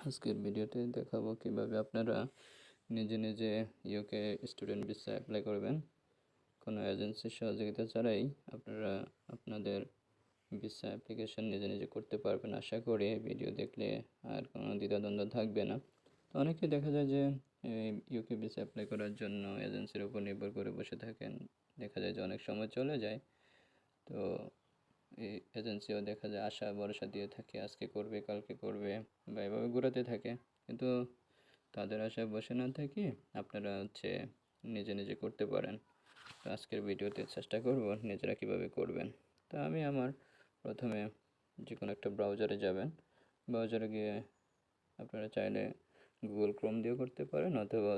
আজকের ভিডিওতে দেখাবো কিভাবে আপনারা নিজে নিজে ইউকে স্টুডেন্ট ভিসা অ্যাপ্লাই করবেন কোনো এজেন্সির সহযোগিতা ছাড়াই। আপনারা আপনাদের ভিসা অ্যাপ্লিকেশন নিজে নিজে করতে পারবেন। আশা করি ভিডিও দেখলে আর কোনো দ্বিধাদ্বন্দ্ব থাকবে না। তো অনেকে দেখা যায় যে ইউকে ভিসা অ্যাপ্লাই করার জন্য এজেন্সির উপর নির্ভর করে বসে থাকেন। দেখা যায় যে অনেক সময় চলে যায়। তো এই এজেন্সিও দেখা যায় আশা ভরসা দিয়ে থাকে, আজকে করবে কালকে করবে বা এভাবে ঘোরাতে থাকে। কিন্তু তাদের আশায় বসে না থেকে আপনারা নিজে নিজে করতে পারেন। তো আজকের ভিডিওতে চেষ্টা করব নিজেরা কীভাবে করবেন। তো আমি আমার প্রথমে যে কোনো একটা ব্রাউজারে যাবেন। ব্রাউজারে গিয়ে আপনারা চাইলে গুগল ক্রোম দিয়েও করতে পারেন অথবা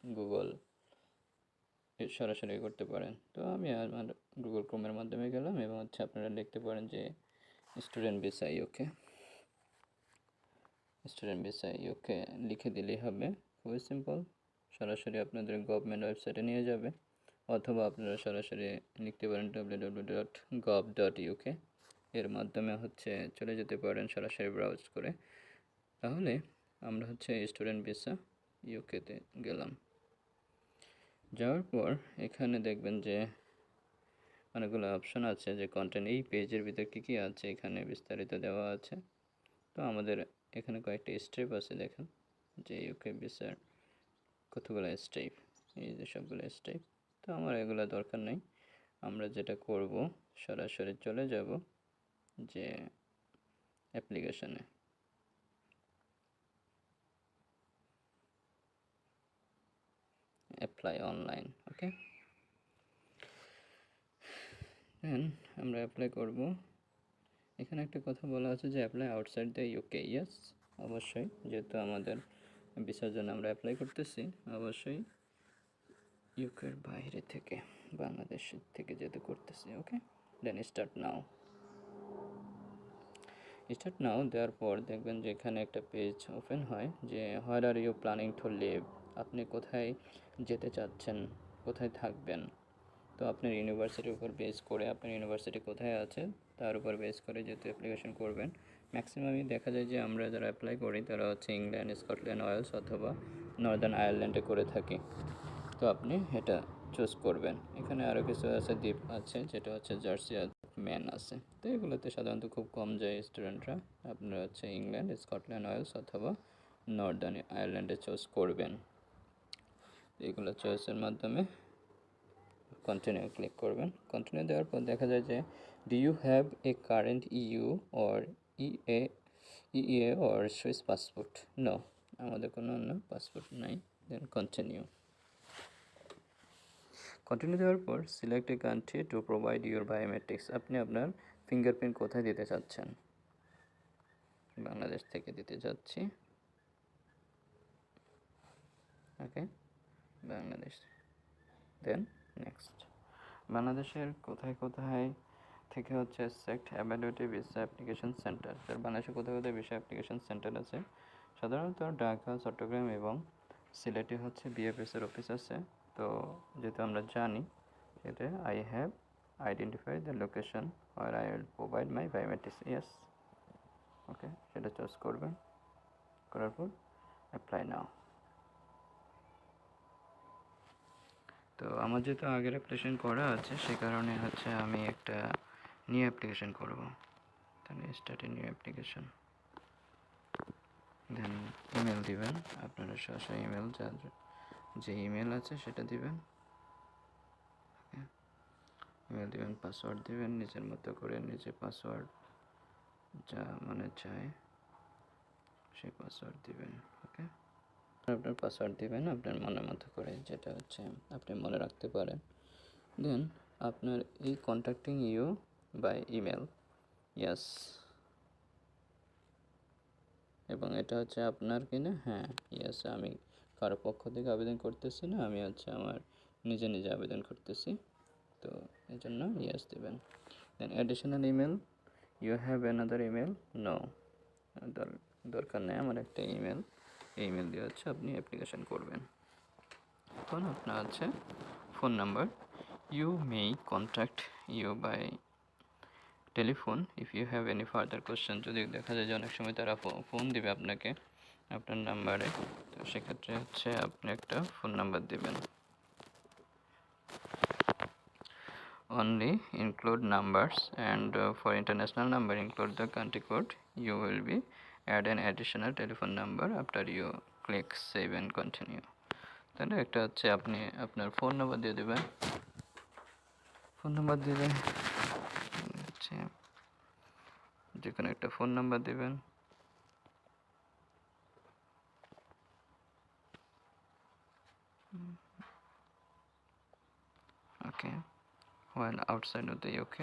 গুগল সরাসরি করতে পারেন। তো আমি আমার গুগল ক্রোমের মাধ্যমে গেলাম এবং আপনারা লিখতে পারেন যে student visa UK. Student visa UK লিখে দিলেই হবে, খুবই সিম্পল। সরাসরি আপনাদের গভর্নমেন্ট ওয়েবসাইটে নিয়ে যাবে, অথবা আপনারা সরাসরি লিখতে পারেন www.gov.uk। এর মাধ্যমে চলে যেতে পারেন সরাসরি ব্রাউজ করে। তাহলে আমরা স্টুডেন্ট ভিসা ইউকেতে গেলাম। যাওয়ার পর এখানে দেখবেন যে অনেকগুলো অপশন আছে, যে কন্টেন্ট এই পেজের ভিতর কী কী আছে এখানে বিস্তারিত দেওয়া আছে। তো আমাদের এখানে কয়েকটা স্টেপ আছে, দেখেন যে ইউকে ভিসার কতগুলো স্টেপ, এই যে সবগুলো স্টেপ। তো আমার এগুলো দরকার নেই। আমরা যেটা করব, সরাসরি চলে যাব যে অ্যাপ্লিকেশনে। অ্যাপ্লাই অনলাইন, ওকে। দেন আমরা অ্যাপ্লাই করব। এখানে একটা কথা বলা আছে যে apply outside the UK. Yes, অবশ্যই, যেহেতু আমাদের ভিসার জন্য আমরা অ্যাপ্লাই করতেছি, অবশ্যই ইউকের বাইরে থেকে, বাংলাদেশ থেকে যেতে করতেছি, ওকে। দেন স্টার্ট নাও দেওয়ার পর দেখবেন যে এখানে একটা পেজ ওপেন হয় যে where are you planning to live. আপনি কোথায় যেতে চাচ্ছেন, কোথায় থাকবেন। তো আপনার ইউনিভার্সিটির উপর বেস করে, আপনার ইউনিভার্সিটি কোথায় আছে তার উপর বেস করে যেহেতু অ্যাপ্লিকেশন করবেন। ম্যাক্সিমামই দেখা যায় যে আমরা যারা অ্যাপ্লাই করি তারা ইংল্যান্ড, স্কটল্যান্ড, ওয়েলস অথবা নর্দার্ন আয়ারল্যান্ডে করে থাকি। তো আপনি এটা চুজ করবেন। এখানে আরও কিছু আছে, দ্বীপ আছে, যেটা জার্সি ম্যান আছে। তো এগুলোতে সাধারণত খুব কম যায় স্টুডেন্টরা। আপনারা ইংল্যান্ড, স্কটল্যান্ড, ওয়েলস অথবা নর্দার্ন আয়ারল্যান্ডে চুজ করবেন। এগুলো চয়েসের মাধ্যমে কন্টিনিউ ক্লিক করবেন। কন্টিনিউ দেওয়ার পর দেখা যায় যে do you have a current EU or EEA or Swiss passport. No, আমাদের কোনো অন্য পাসপোর্ট নাই। দেন কন্টিনিউ দেওয়ার পর select a country to provide your biometrics. আপনি আপনার ফিঙ্গারপ্রিন্ট কোথায় দিতে চাচ্ছেন। বাংলাদেশ থেকে দিতে চাচ্ছি, ওকে, বাংলাদেশ। দেন নেক্সট। বাংলাদেশের কোথায় কোথায় থেকে sect availability visa application centre. বাংলাদেশে কোথায় কোথায় ভিসা অ্যাপ্লিকেশন সেন্টার আছে, সাধারণত ঢাকা, চট্টগ্রাম এবং সিলেটে বিএফএসের অফিস আছে। তো যেহেতু আমরা জানি, সেটা I have identify the location আর I will provide my biometrics. Yes, okay, সেটা চুজ করবেন। করার পর অ্যাপ্লাই নাও। তো আমার যেহেতু আগের অ্যাপ্লিকেশন করা আছে, সে কারণে আমি একটা নিউ অ্যাপ্লিকেশন করব। তাহলে start a new application. Then email দিবেন, আপনারা সরাসরি ইমেল যে ইমেল আছে সেটা দিবেন। ইমেল দিবেন, পাসওয়ার্ড দিবেন নিজের মতো করে, নিজে পাসওয়ার্ড যা মনে চায় সেই পাসওয়ার্ড দিবেন, ওকে। আপনার পাসওয়ার্ড দিবেন আপনার মনের মতো করে, যেটা আপনি মনে রাখতে পারেন। দেন আপনার এই contacting you by email, yes, এবং এটা আপনার কিনা, হ্যাঁ, ইয়েস, আমি কারো পক্ষ থেকে আবেদন করতেছি না, আমি আমার নিজে নিজে আবেদন করতেছি। তো এই জন্য ইয়েস দেবেন। Then additional email, you have another email, no, দরকার নেই আমার একটা ইমেল। এই ইমেল দিয়ে আপনি অ্যাপ্লিকেশন করবেন। এখন আপনার phone number, you may contact you by telephone if you have any further question, যদি দেখা যায় যে অনেক সময় তারা ফোন দিবে আপনাকে আপনার নাম্বারে, তো সেক্ষেত্রে হচ্ছে আপনি একটা ফোন নাম্বার দিবেন। Only include numbers, and for international number include the country code. You will be add an additional telephone number after you click save and continue. তাহলে একটা হচ্ছে আপনি আপনার ফোন নাম্বার দিয়ে দেবেন, ফোন নাম্বার দিলে হচ্ছে যে কোনো একটা ফোন নাম্বার দেবেন। ওকে, while outside of the UK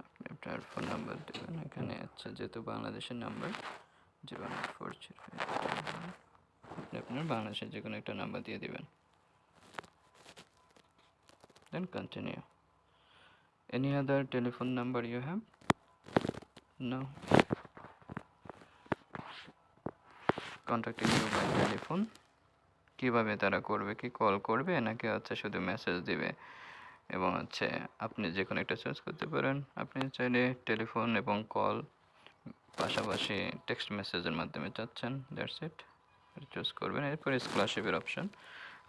আপনি আপনার ফোন নাম্বার দেবেন। এখানে আচ্ছা যেহেতু বাংলাদেশের নাম্বার 09405, আপনি আপনার বাংলাদেশের যে কোনো একটা নাম্বার দিয়ে দেবেন, then continue. Any other telephone number you have? No. Contacting you by telephone, কিভাবে তারা করবে, কি কল করবে নাকি হচ্ছে শুধু মেসেজ দিবে, এবং হচ্ছে আপনি যে কোনো একটা চুজ করতে পারেন। আপনি চাইলে টেলিফোন এবং কল পাশাপাশি টেক্সট মেসেজের মাধ্যমে চাচ্ছেন, দ্যাটস ইট, চুজ করবেন। এরপর স্কলারশিপের অপশন,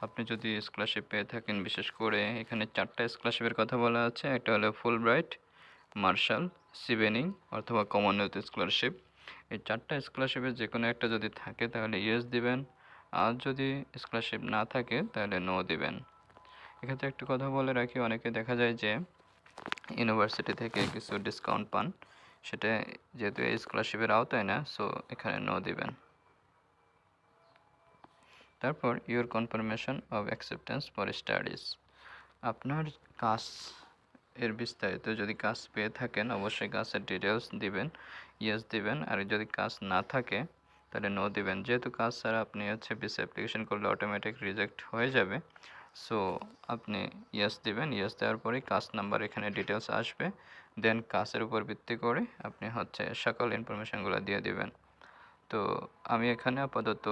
আপনি যদি স্কলারশিপ পেয়ে থাকেন, বিশেষ করে এখানে 4টা স্কলারশিপের কথা বলা আছে। একটা হলো ফুল ব্রাইট, মার্শাল, সিবেনিং অথবা কমনওয়েলথ স্কলারশিপ। এই 4টা স্কলারশিপের যে কোনো একটা যদি থাকে তাহলে ইয়েস দিবেন, আর যদি স্কলারশিপ না থাকে তাহলে নো দিবেন। এক্ষেত্রে একটু কথা বলে রাখি, অনেকে দেখা যায় যে ইউনিভার্সিটি থেকে কিছু ডিসকাউন্ট পান, সেটা যেহেতু এই স্কলারশিপের আওতায় না, সো এখানে নো দিবেন। তারপর your confirmation of acceptance for studies, আপনার কাজ এর বিস্তারিত, যদি কাজ পেয়ে থাকেন অবশ্যই কাজের ডিটেলস দিবেন, ইয়েস দিবেন, আর যদি কাজ না থাকে তাহলে নো দিবেন। যেহেতু কাজ ছাড়া আপনি হচ্ছে ভিসা অ্যাপ্লিকেশন করলে অটোমেটিক রিজেক্ট হয়ে যাবে, সো আপনি ইয়েস দিবেন। ইয়েস দেওয়ার পরেই কাজ নাম্বার এখানে ডিটেলস আসবে, দেন কাজের উপর ভিত্তি করে আপনি হচ্ছে সকল ইনফরমেশানগুলো দিয়ে দিবেন। তো আমি এখানে আপাতত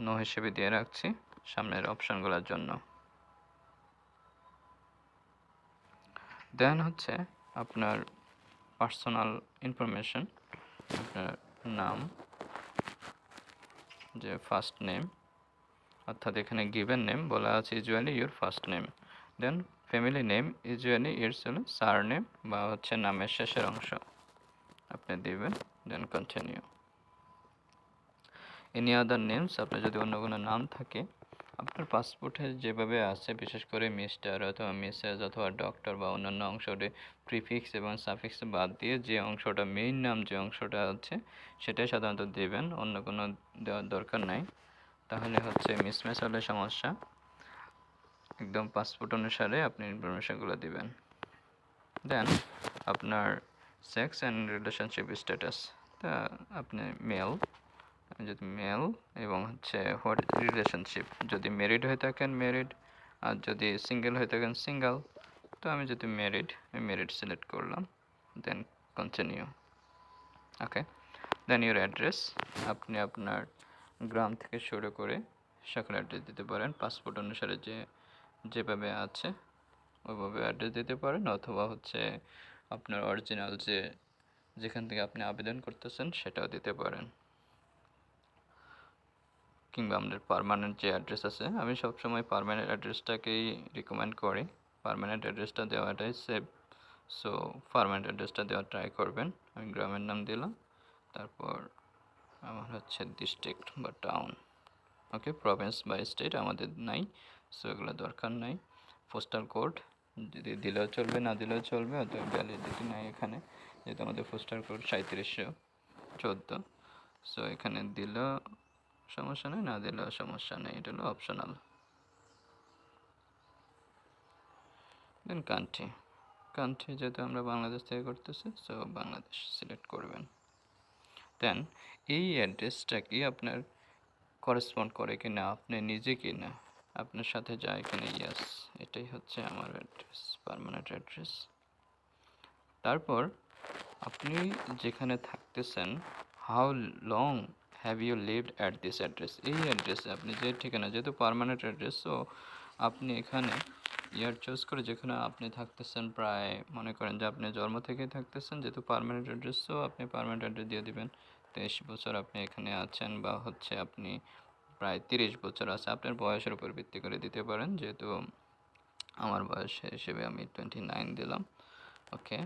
নো হিসেবে দিয়ে রাখছি সামনের অপশানগুলোর জন্য। দেন হচ্ছে আপনার পার্সোনাল ইনফরমেশন, আপনার নাম, যে ফার্স্ট নেম, অর্থাৎ এখানে গিভেন নেম বলা আছে usually your first name, then family name usually it's হলো সার নেম বা হচ্ছে নামের শেষের অংশ আপনি দিবেন, then continue. Any other names, আপনার যদি অন্য কোনো নাম থাকে আপনার পাসপোর্টে যেভাবে আছে, বিশেষ করে মিস্টার অথবা মিসেস অথবা ডক্টর বা অন্যান্য অংশটি প্রিফিক্স এবং সাফিক্স বাদ দিয়ে যে অংশটা মেইন নাম, যে অংশটা আছে সেটাই সাধারণত দেবেন, অন্য কোনো দেওয়ার দরকার নাই, তাহলে হচ্ছে মিসম্যাচ হলে সমস্যা। একদম পাসপোর্ট অনুসারে আপনি ইনফরমেশনগুলো দিবেন। দেন আপনার সেক্স অ্যান্ড রিলেশনশিপ স্ট্যাটাস, তা আপনি মেল, যদি মেল, এবং হচ্ছে হোয়াট রিলেশনশিপ, যদি ম্যারিড হয়ে থাকেন ম্যারিড, আর যদি সিঙ্গেল হয়ে থাকেন সিঙ্গেল। তো আমি যদি ম্যারিড, আমি ম্যারিড সিলেক্ট করলাম, then continue. Okay, then your address, আপনি আপনার গ্রাম থেকে শুরু করে সকল অ্যাড্রেস দিতে পারেন, পাসপোর্ট অনুসারে যেভাবে আছে ওইভাবে অ্যাড্রেস দিতে পারেন, অথবা হচ্ছে আপনার অরিজিনাল যেখান থেকে আপনি আবেদন করতেছেন সেটাও দিতে পারেন, কিংবা আমাদের পার্মানেন্ট যে অ্যাড্রেস আছে, আমি সবসময় পার্মানেন্ট অ্যাড্রেসটাকেই রিকমেন্ড করি, পার্মানেন্ট অ্যাড্রেসটা দেওয়াটাই সেভ, সো পার্মানেন্ট অ্যাড্রেসটা দেওয়ার ট্রাই করবেন। আমি গ্রামের নাম দিলাম, তারপর আমার হচ্ছে ডিস্ট্রিক্ট বা টাউন, ওকে, প্রভিন্স বা স্টেট আমাদের নাই, সো এগুলো দরকার নাই। পোস্টাল কোড যদি দিলেও চলবে, না দিলেও চলবে, অত ভ্যালিডিটি নাই এখানে, যেহেতু আমাদের পোস্টাল কোড 3714, সো এখানে দিলেও সমস্যা নেই, না দিলেও সমস্যা নেই, এটা হলো অপশনাল। দেন কান্ট্রি যেহেতু আমরা বাংলাদেশ থেকে করতেছি, সো বাংলাদেশ সিলেক্ট করবেন। দেন এই অ্যাড্রেসটা কি আপনার করেসপন্ড করে কি না, আপনি নিজে কি না, আপনার সাথে যায় কিনা, ইয়াস, এটাই হচ্ছে আমার অ্যাড্রেস, পার্মানেন্ট অ্যাড্রেস। তারপর আপনি যেখানে থাকতেছেন, how long have you lived at this address, এই অ্যাড্রেসে আপনি যে ঠিকানা, যেহেতু পার্মানেন্ট অ্যাড্রেস, সো আপনি এখানে ইয়ার চুজ করে যেখানে আপনি থাকতেছেন, প্রায় মনে করেন যে আপনি জন্ম থেকেই থাকতেছেন, যেহেতু পার্মানেন্ট অ্যাড্রেসও আপনি পার্মানেন্ট অ্যাড্রেস দিয়ে দিবেন। 23 বছর আপনি এখানে আছেন, বা হচ্ছে আপনি প্রায় 30 বছর আছে, আপনার বয়সের উপর ভিত্তি করে দিতে পারেন। যেহেতু আমার বয়স হিসেবে আমি 29 দিলাম। ওকে,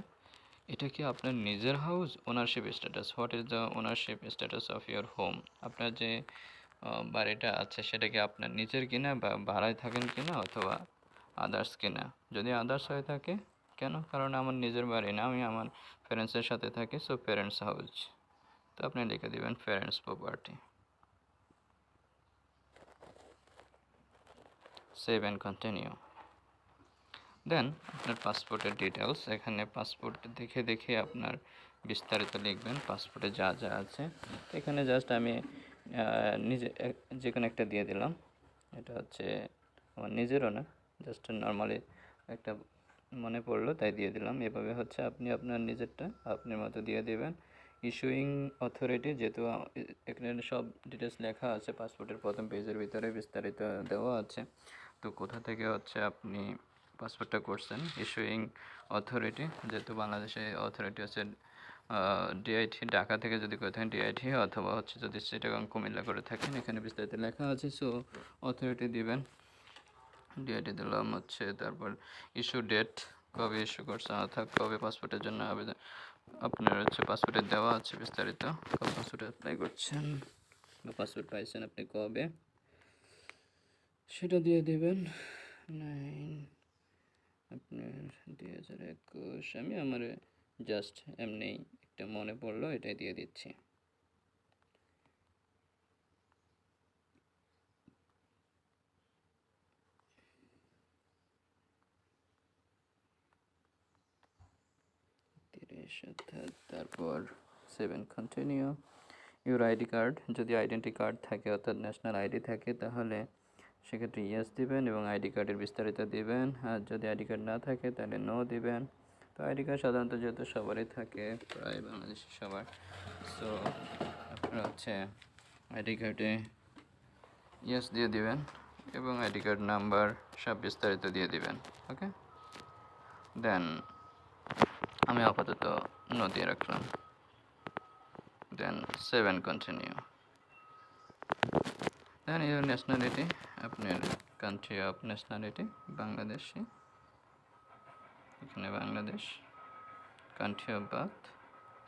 এটা কি আপনার নিজের house? Ownership status, what is the ownership status of your home? আপনার যে বাড়িটা আছে সেটা কি আপনার নিজের কিনা, বা ভাড়ায় থাকেন কিনা, অথবা আদার্স কিনা? যদি আদার্স হয়ে থাকে, কেন? কারণ আমার নিজের বাড়ি না, আমি আমার প্যারেন্টসের সাথে থাকি, সো প্যারেন্টস হাউস। তো আপনি লিখে দিবেন parents property, save and continue. Then আপনার পাসপোর্টের ডিটেলস, এখানে পাসপোর্ট দেখে দেখে আপনার বিস্তারিত লিখবেন, পাসপোর্টে যা যা আছে। এখানে জাস্ট আমি নিজে যে কোনো একটা দিয়ে দিলাম। এটা হচ্ছে আমার নিজেরও না, জাস্ট নর্মালি একটা মনে পড়লো তাই দিয়ে দিলাম। এভাবে হচ্ছে আপনি আপনার নিজেরটা আপনার মতো দিয়ে দেবেন। ইস্যুইং অথরিটি, যেহেতু এখানে সব ডিটেলস লেখা আছে, পাসপোর্টের প্রথম পেজের ভিতরে বিস্তারিত দেওয়া আছে। তো কোথা থেকে হচ্ছে আপনি পাসপোর্টটা করছেন, ইস্যুইং অথরিটি, যেহেতু বাংলাদেশে অথরিটি হচ্ছে ডিআইটি, ঢাকা থেকে যদি করে থাকেন ডিআইটি, অথবা হচ্ছে যদি চিটাগাং কুমিল্লা করে থাকেন, এখানে বিস্তারিত লেখা আছে। সো অথরিটি দিবেন, ডিআইটি দিলাম হচ্ছে। তারপর ইস্যু ডেট, কবে ইস্যু করছেন, অর্থাৎ কবে পাসপোর্টের জন্য আবেদন আপনার হচ্ছে পাসপোর্টে দেওয়া আছে বিস্তারিত, কবে পাসপোর্টে অ্যাপ্লাই করছেন বা পাসপোর্ট পাইছেন আপনি কবে, সেটা দিয়ে দেবেন। 9 আপনার 2021। আমি আমার জাস্ট এমনি একটা মনে পড়লো, এটাই দিয়ে দিচ্ছি। তারপর 7 কন্টিনিউ। ইউর আইডি কার্ড, যদি আইডেন্টি কার্ড থাকে অর্থাৎ ন্যাশনাল আইডি থাকে, তাহলে সেক্ষেত্রে ইয়েস দিবেন এবং আইডি কার্ডের বিস্তারিত দিবেন। আর যদি আইডি কার্ড না থাকে তাহলে নো দিবেন। তো আইডি কার্ড সাধারণত যেহেতু সবারই থাকে, প্রায় বাংলাদেশের সবার, সো আপনারা হচ্ছে আইডি কার্ডে ইয়েস দিয়ে দিবেন এবং আইডি কার্ড নাম্বার সব বিস্তারিত দিয়ে দিবেন। ওকে, দেন আমি আপাতত নো দিয়ে রাখলাম। দেন 7 কন্টিনিউ। দেন ইউর ন্যাশনালিটি, আপনার কান্ট্রি অফ ন্যাশনালিটি বাংলাদেশি, এখানে Bangladesh. Country of birth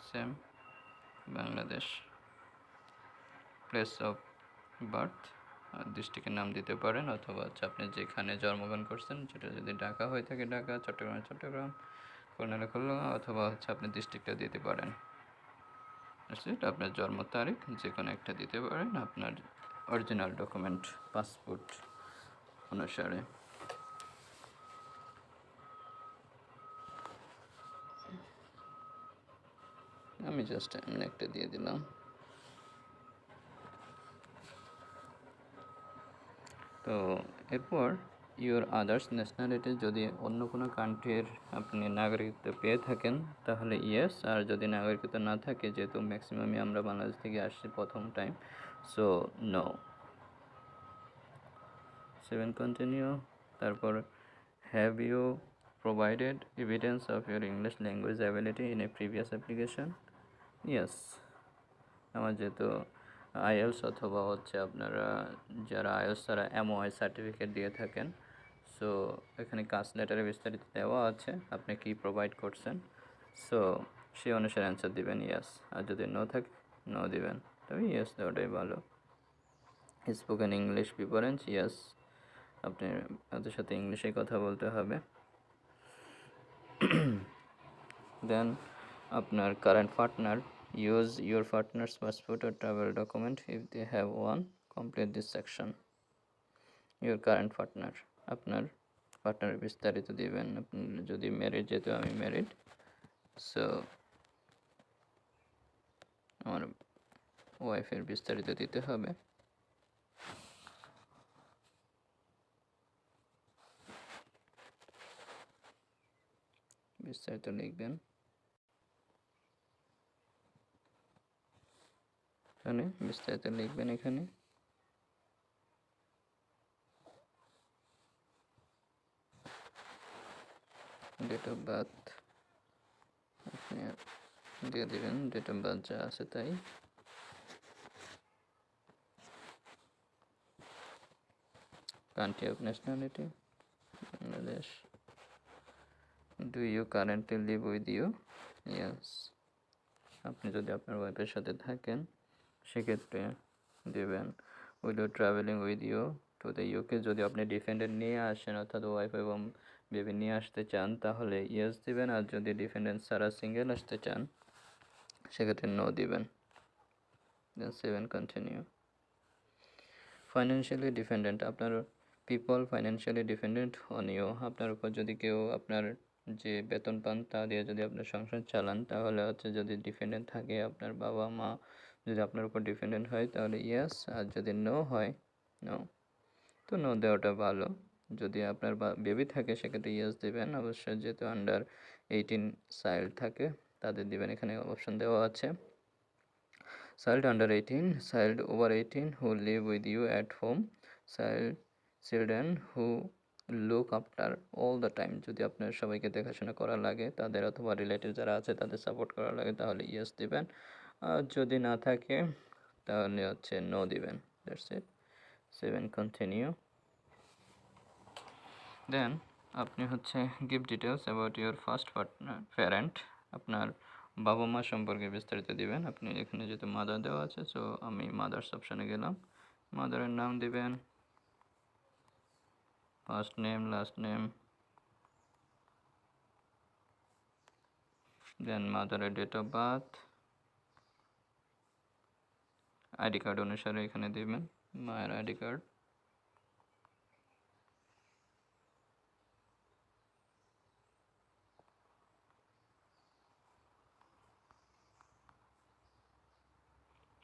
same Bangladesh. Place of birth, ডিস্ট্রিক্টের নাম দিতে পারেন, অথবা হচ্ছে আপনি যেখানে জন্মগ্রহণ করছেন, সেটা যদি ঢাকা হয়ে থাকে ঢাকা, চট্টগ্রামে চট্টগ্রাম, খুলনা খুলনা, অথবা হচ্ছে আপনি ডিস্ট্রিক্টটা দিতে পারেন। আপনার জন্ম তারিখ যে কোনো একটা দিতে পারেন, আপনার অরিজিনাল ডকুমেন্ট পাসপোর্ট অনুসারে। আমি জাস্ট এমনি একটা দিয়ে দিলাম। তো এরপর ইউর আদার্স ন্যাশনালিটি, যদি অন্য কোনো কান্ট্রির আপনি নাগরিকত্ব পেয়ে থাকেন তাহলে ইয়েস, আর যদি নাগরিকত্ব না থাকে, যেহেতু ম্যাক্সিমামই আমরা বাংলাদেশ থেকে আসছি প্রথম টাইম, সো নো। 7 কন্টিনিউ। তারপর have you provided evidence of your English language ability in a previous application? Yes. আমার যেহেতু আইএলস অথবা হচ্ছে আপনারা যারা আইএলস তারা এমওআই সার্টিফিকেট দিয়ে থাকেন, সো এখানে কাস্ট লেটারে বিস্তারিত দেওয়া আছে আপনি কি প্রোভাইড করছেন, সো সেই অনুসারে অ্যান্সার দিবেন ইয়েস। আর যদি নো থাকে নো দিবেন, তবে ইয়েস দেওয়াটাই ভালো। স্পোকেন ইংলিশ প্রিফারেন্স, ইয়েস, আপনি ওদের সাথে ইংলিশে কথা বলতে হবে। দেন আপনার current partner, use your partners passport or travel document if they have one, complete this section. Your current partner, আপনার পার্টনারের বিস্তারিত দিবেন। আপনি যদি ম্যারিড, যেহেতু আমি ম্যারিড, সো আমার ওয়াইফের বিস্তারিত দিতে হবে। বিস্তারিত লিখবেন এখানে, বিস্তারিত লিখবেন এখানে। ডেট অফ বার্থ আপনি দিয়ে দেবেন, ডেট অফ বার্থ যা আছে তাই। Country of nationality Bangladesh. Do you currently live with you? Yes. আপনি যদি আপনার ওয়াইফের সাথে থাকেন সেক্ষেত্রে দেবেন। Will you travelling with you to the UK? যদি আপনি ডিফেন্ডেন্ট নিয়ে আসেন অর্থাৎ ওয়াইফ এবং বেবি নিয়ে আসতে চান তাহলে ইয়েস দিবেন, আর যদি ডিফেন্ডেন্ট ছাড়া সিঙ্গেল আসতে চান সেক্ষেত্রে নো দিবেন। Then 7 continue. ফাইন্যান্সিয়ালি ডিপেন্ডেন্ট, আপনার people financially dependent on you, আপনার উপর যদি কেউ আপনার যে বেতন পান তা দিয়ে যদি আপনার সংসার চালান তাহলে হচ্ছে, যদি ডিপেন্ডেন্ট থাকে আপনার বাবা মা যদি আপনার উপর ডিপেন্ডেন্ট হয় তাহলে ইয়েস, আর যদি নো হয় নো। তো নো দেওয়াটা ভালো। যদি আপনার বেবি থাকে সেক্ষেত্রে ইয়েস দেবেন অবশ্যই, যেহেতু আন্ডার 18 চাইল্ড থাকে তাদের দিবেন, এখানে অপশন দেওয়া আছে। Child under 18, child over 18 who live with you at home, children who look after all the time, যদি আপনার সবাইকে দেখাশোনা করা লাগে তাদের অথবা রিলেটিভ যারা আছে তাদের সাপোর্ট করা লাগে তাহলে ইয়েস দিবেন, আর যদি না থাকে তাহলে হচ্ছে নো দিবেন। That's it. 7 কন্টিনিউ। দেন আপনি হচ্ছে give details about your first parent, আপনার বাবা মা সম্পর্কে বিস্তারিত দিবেন। আপনি এখানে যেহেতু মাদার দেওয়া আছে সো আমি মাদার্স অপশানে গেলাম। মাদারের নাম দিবেন, first name, last name, then মাদারের date of birth, ID card অনুসারে এখানে দিবেন মায়ের ID card,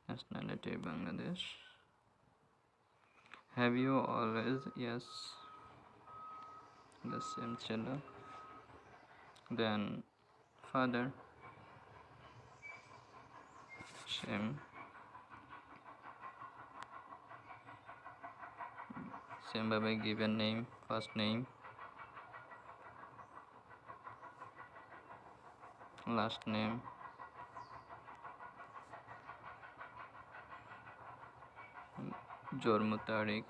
nationality Bangladesh. Have you always? Yes, the same children. Then father, same, ভাবে given name, first name, last name, জন্ম তারিখ,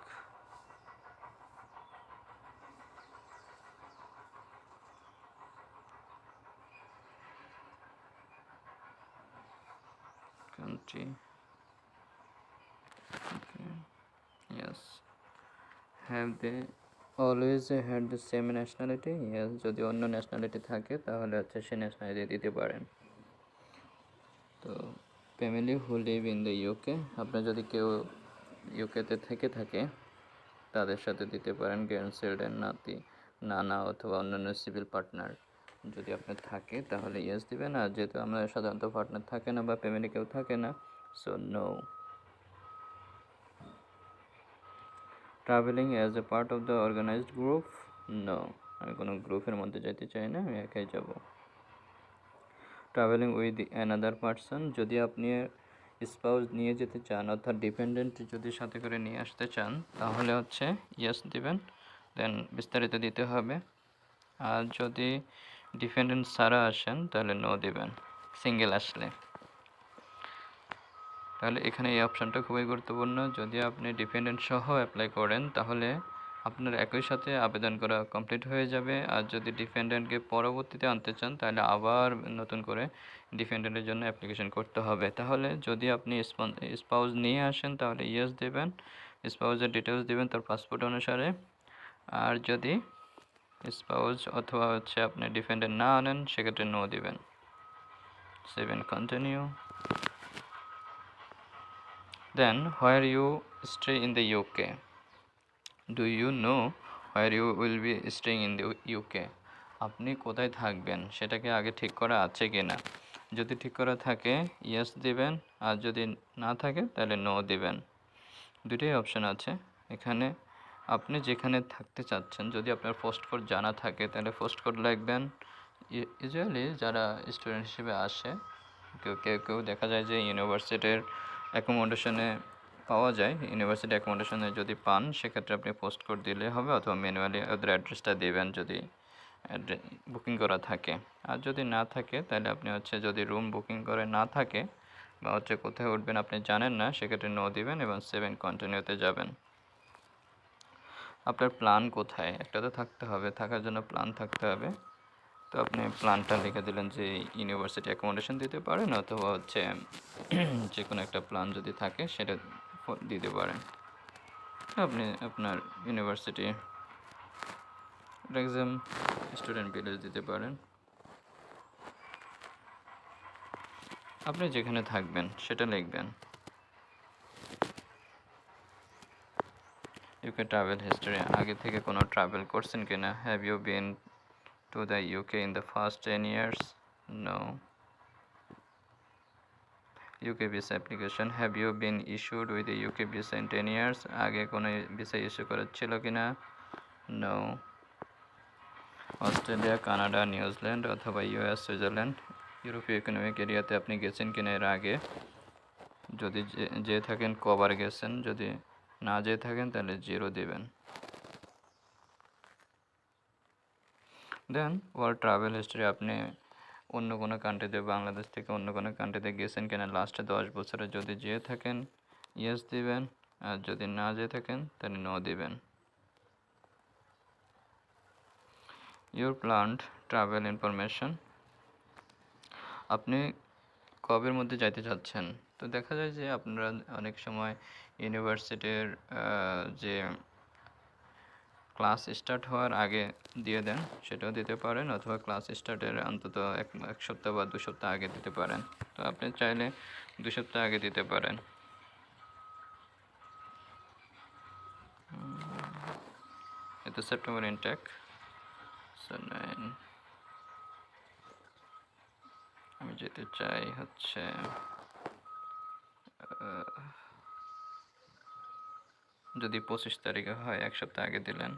country. Okay. Yes. Have they always had the same nationality? Yes. যদি অন্য nationality থাকে তাহলে হচ্ছে সে nationality দিতে পারেন। তো family who live in the UK, আপনার যদি কেউ ইউকেতে থেকে থাকে তাদের সাথে দিতে পারেন গ্র্যান্ড চিলড্রেন, নাতি, নানা অথবা অন্যান্য সিভিল পার্টনার যদি আপনার থাকে তাহলে ইয়েস দিবেন, আর যেহেতু আমরা সাধারণত পার্টনার থাকে না বা ফ্যামিলি কেউ থাকে না so no. Travelling as a part of the organised group, no, আমি কোনো গ্রুপের মধ্যে যেতে চাই না, আমি একাই যাব। ট্রাভেলিং উইথ অ্যানাদার পারসন, যদি আপনি স্পাউস নিয়ে যেতে চান অর্থাৎ ডিপেন্ডেন্ট যদি সাথে করে নিয়ে আসতে চান তাহলে হচ্ছে ইয়েস দিবেন, দেন বিস্তারিত দিতে হবে। আর যদি ডিপেন্ডেন্ট ছাড়া আসেন তাহলে নো দিবেন, সিঙ্গেল আসলে। তাহলে এখানে এই অপশানটা খুবই গুরুত্বপূর্ণ। যদি আপনি ডিপেন্ডেন্ট সহ অ্যাপ্লাই করেন তাহলে আপনার একই সাথে আবেদন করা কমপ্লিট হয়ে যাবে, আর যদি ডিপেন্ডেন্টকে পরবর্তীতে আনতে চান তাহলে আবার নতুন করে ডিপেন্ডেন্টের জন্য অ্যাপ্লিকেশন করতে হবে। তাহলে যদি আপনি স্পাউস নিয়ে আসেন তাহলে ইয়েস দেবেন, স্পাউসের ডিটেলস দেবেন তার পাসপোর্ট অনুসারে, আর যদি স্পাউস অথবা হচ্ছে আপনি ডিপেন্ডেন্ট না আনেন সেক্ষেত্রে নো দিবেন। 7 continue. Then where you stay in the UK? Do you know where you will be staying in the UK? আপনি কোথায় থাকবেন সেটাকে আগে ঠিক করা আছে কি না, যদি ঠিক করা থাকে ইয়েস দিবেন, আর যদি না থাকে তাহলে নো দিবেন। দুটোই অপশান আছে এখানে। আপনি যেখানে থাকতে চাচ্ছেন যদি আপনার পোস্ট কোড জানা থাকে তাহলে পোস্ট কোড লিখবেন। ইউজুয়ালি যারা স্টুডেন্ট হিসেবে আসে কেউ দেখা যায় যে ইউনিভার্সিটির অ্যাকোমোডেশনে পাওয়া যায়, ইউনিভার্সিটি অ্যাকোমোডেশনে যদি পান সেক্ষেত্রে আপনি পোস্ট কোড দিলে হবে, অথবা ম্যানুয়ালি ওদের অ্যাড্রেসটা দেবেন যদি বুকিং করা থাকে। আর যদি না থাকে তাহলে আপনি হচ্ছে যদি রুম বুকিং করে না থাকে বা হচ্ছে কোথায় উঠবেন আপনি জানেন না, সেক্ষেত্রে নো দিবেন এবং 7 কন্টিনিউতে যাবেন। আপনার প্ল্যান কোথায়, একটা তো থাকতে হবে, থাকার জন্য প্ল্যান থাকতে হবে। তো আপনি প্ল্যানটা লিখে দিলেন যে ইউনিভার্সিটি অ্যাকোমোডেশন দিতে পারেন, অথবা হচ্ছে যে কোনো একটা প্ল্যান যদি থাকে সেটা দিতে পারেন। আপনি আপনার ইউনিভার্সিটি এক্সাম স্টুডেন্ট ভিলেজ দিতে পারেন। আপনি যেখানে থাকবেন সেটা লিখবেন। ইউকে ট্রাভেল হিস্ট্রি, আগে থেকে কোনো ট্রাভেল করছেন কিনা? Have you been to the UK in the first 10 years? No. UK visa application, have you been issued with UK visa in 10 years? আগে কোনো ভিসা ইস্যু করা ছিল কিনা? নো। অস্ট্রেলিয়া, কানাডা, নিউজিল্যান্ড অথবা ইউএস, সুইজারল্যান্ড, ইউরোপীয় ইকোনমিক এরিয়াতে আপনি গেছেন কিনা এর আগে? যদি যেয়ে থাকেন কবার গেছেন, যদি না যেয়ে থাকেন তাহলে 0 দেবেন। দেন ওয়ার্ল্ড ট্রাভেল হিস্ট্রি, আপনি অন্য কোনো কান্ট্রিতে, বাংলাদেশ থেকে অন্য কোনো কান্ট্রিতে গেছেন কিনা লাস্টে 10 বছরে, যদি যেয়ে থাকেন ইয়েস দিবেন, আর যদি না যেয়ে থাকেন তাহলে নো দিবেন। ইউর প্ল্যান্ড ট্রাভেল ইনফরমেশন, আপনি কবের মধ্যে যাইতে চাচ্ছেন। তো দেখা যায় যে আপনারা অনেক সময় ইউনিভার্সিটির যে ক্লাস স্টার্ট হওয়ার আগে দিয়ে দেন, সেটাও দিতে পারেন, অথবা ক্লাস স্টার্টের অন্তত এক সপ্তাহ বা 2 সপ্তাহ আগে দিতে পারেন। তো আপনি চাইলে 2 সপ্তাহ আগে দিতে পারেন। এটা সেপ্টেম্বর ইনটেক। আমি যেতে চাই হচ্ছে যদি 25 তারিখে হয়, 1 সপ্তাহ আগে দিলেন,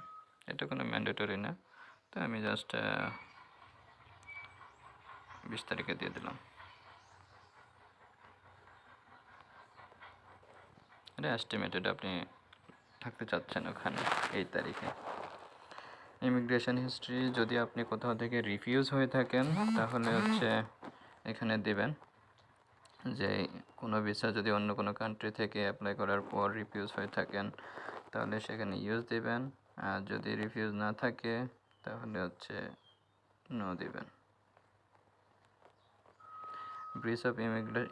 এটা কোনো ম্যান্ডেটরি না। তো আমি জাস্ট 20 তারিখে দিয়ে দিলাম। এটা এস্টিমেটেড আপনি থাকতে চাচ্ছেন ওখানে এই তারিখে। ইমিগ্রেশন হিস্ট্রি, যদি আপনি কোথাও থেকে রিফিউজ হয়ে থাকেন তাহলে হচ্ছে এখানে দেবেন যে কোনো ভিসা যদি অন্য কোনো কান্ট্রি থেকে অ্যাপ্লাই করার পর রিফিউজ হয়ে থাকেন তাহলে সেখানে ইউজ দেবেন, আর যদি রিফিউজ না থাকে তাহলে হচ্ছে নো দেবেন। Breach of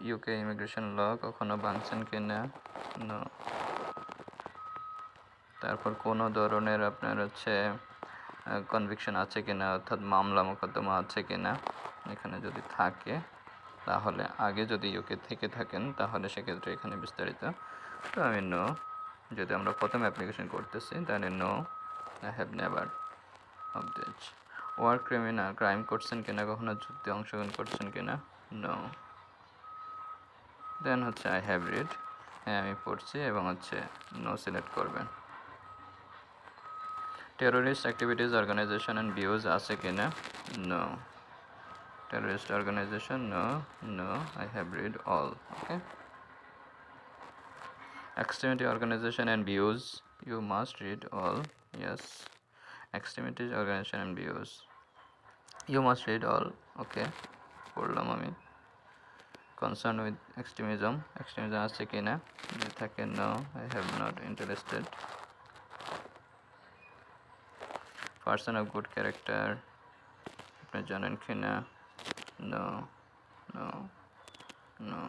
UK immigration law কখনো ভাঙছেন কিনা? নো। তারপর কোনো ধরনের আপনার হচ্ছে কনভিকশন আছে কিনা, অর্থাৎ মামলা মোকদ্দমা আছে কিনা, এখানে যদি থাকে তাহলে, আগে যদি ইউকে থেকে থাকেন তাহলে সেক্ষেত্রে এখানে বিস্তারিত। তো আমি নো, যদি আমরা প্রথম অ্যাপ্লিকেশন করতেছি তাহলে no, I have never of this. War criminal, crime করছেন কিনা, কখনো যুদ্ধে অংশগ্রহণ করছেন কিনা? নো। দেন হচ্ছে আই হ্যাভ রিড, হ্যাঁ আমি পড়ছি, এবং হচ্ছে নো সিলেক্ট করবেন। Terrorist activities, organisation and views আছে কিনা? No. Terrorist organization, no, no, I have read all. Okay. Extremity organization and views, you must read all. Yes. Extremity organization and views, you must read all. Okay. পড়লাম আমি। Concerned with extremism, extremism আছে কিনা, যদি থাকে no, I have not interested. Person of good character, আপনি জানেন কিনা? No, no, no.